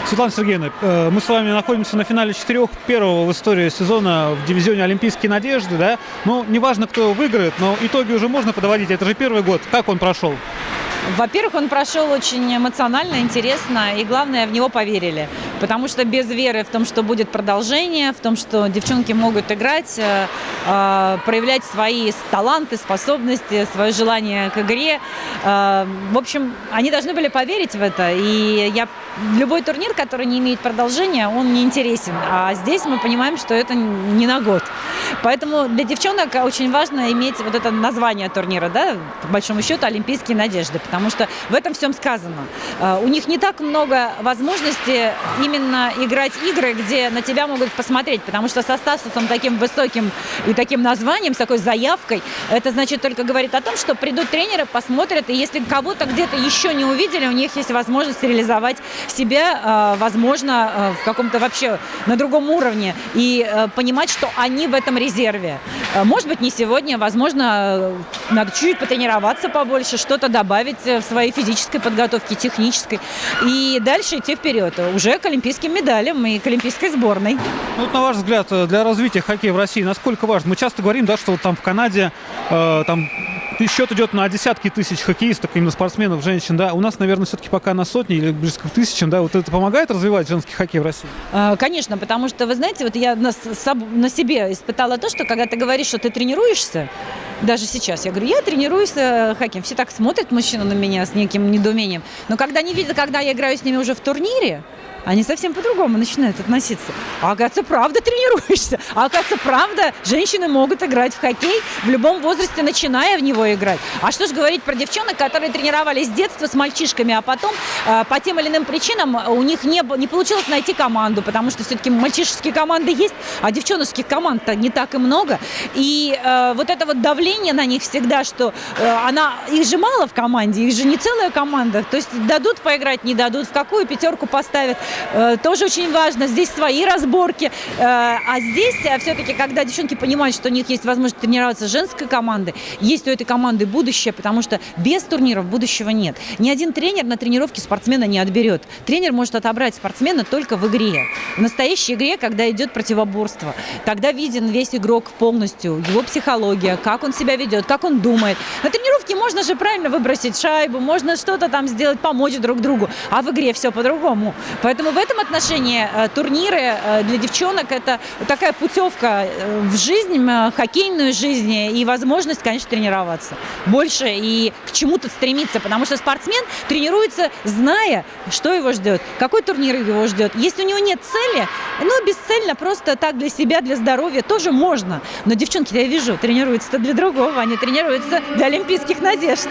Светлана Сергеевна, мы с вами находимся на финале 4 первого в истории сезона в дивизионе «Олимпийские надежды», да? Ну, неважно, кто выиграет, но итоги уже можно подводить. Это же первый год. Как он прошел? Во-первых, он прошел очень эмоционально, интересно, и главное, в него поверили. Потому что без веры в том, что будет продолжение, в том, что девчонки могут играть, проявлять свои таланты, способности, свое желание к игре. В общем, они должны были поверить в это. И любой турнир, который не имеет продолжения, он не интересен. А здесь мы понимаем, что это не на год. Поэтому для девчонок очень важно иметь вот это название турнира, да, по большому счету, «Олимпийские надежды», потому что в этом всем сказано. У них не так много возможностей именно играть игры, где на тебя могут посмотреть, потому что со статусом таким высоким и таким названием, с такой заявкой, это значит только говорит о том, что придут тренеры, посмотрят, и если кого-то где-то еще не увидели, у них есть возможность реализовать себя, возможно, в каком-то вообще на другом уровне, и понимать, что они в этом резерве. Может быть, не сегодня, возможно, надо чуть-чуть потренироваться побольше, что-то добавить в своей физической подготовке, технической, и дальше идти вперед, уже к олимпийским медалям и к олимпийской сборной. Ну, вот, на ваш взгляд, для развития хоккея в России насколько важно? Мы часто говорим, да, что вот там в Канаде там счет идет на десятки тысяч хоккеистов, именно спортсменов, женщин, да. У нас, наверное, все-таки пока на сотни или близко к тысячам, да. Вот это помогает развивать женский хоккей в России? Конечно, потому что, вы знаете, вот я на себе испытала то, что когда ты говоришь, что ты тренируешься, даже сейчас, я говорю, я тренируюсь хоккеем. Все так смотрят, мужчины, на меня с неким недоумением. Но когда они видят, когда я играю с ними уже в турнире, они совсем по-другому начинают относиться. А оказывается, правда тренируешься. А оказывается, правда, женщины могут играть в хоккей в любом возрасте, начиная в него играть. А что же говорить про девчонок, которые тренировались с детства с мальчишками, а потом по тем или иным причинам у них не получилось найти команду, потому что все-таки мальчишеские команды есть, а девчоночских команд-то не так и много. И вот это вот давление на них всегда, что их же мало в команде, их же не целая команда. То есть дадут поиграть, не дадут, в какую пятерку поставят. Тоже очень важно. Здесь свои разборки. А здесь все-таки, когда девчонки понимают, что у них есть возможность тренироваться с женской командой, есть у этой команды будущее, потому что без турниров будущего нет. Ни один тренер на тренировке спортсмена не отберет. Тренер может отобрать спортсмена только в игре. В настоящей игре, когда идет противоборство, тогда виден весь игрок полностью, его психология, как он себя ведет, как он думает. На тренировке можно же правильно выбросить шайбу, можно что-то там сделать, помочь друг другу, а в игре все по-другому. Поэтому в этом отношении турниры для девчонок – это такая путевка в жизнь, хоккейную жизнь и возможность, конечно, тренироваться больше и к чему-то стремиться, потому что спортсмен тренируется, зная, что его ждет, какой турнир его ждет. Если у него нет цели, бесцельно, просто так для себя, для здоровья тоже можно. Но девчонки, я вижу, тренируются-то для другого, они тренируются для олимпийских надежд.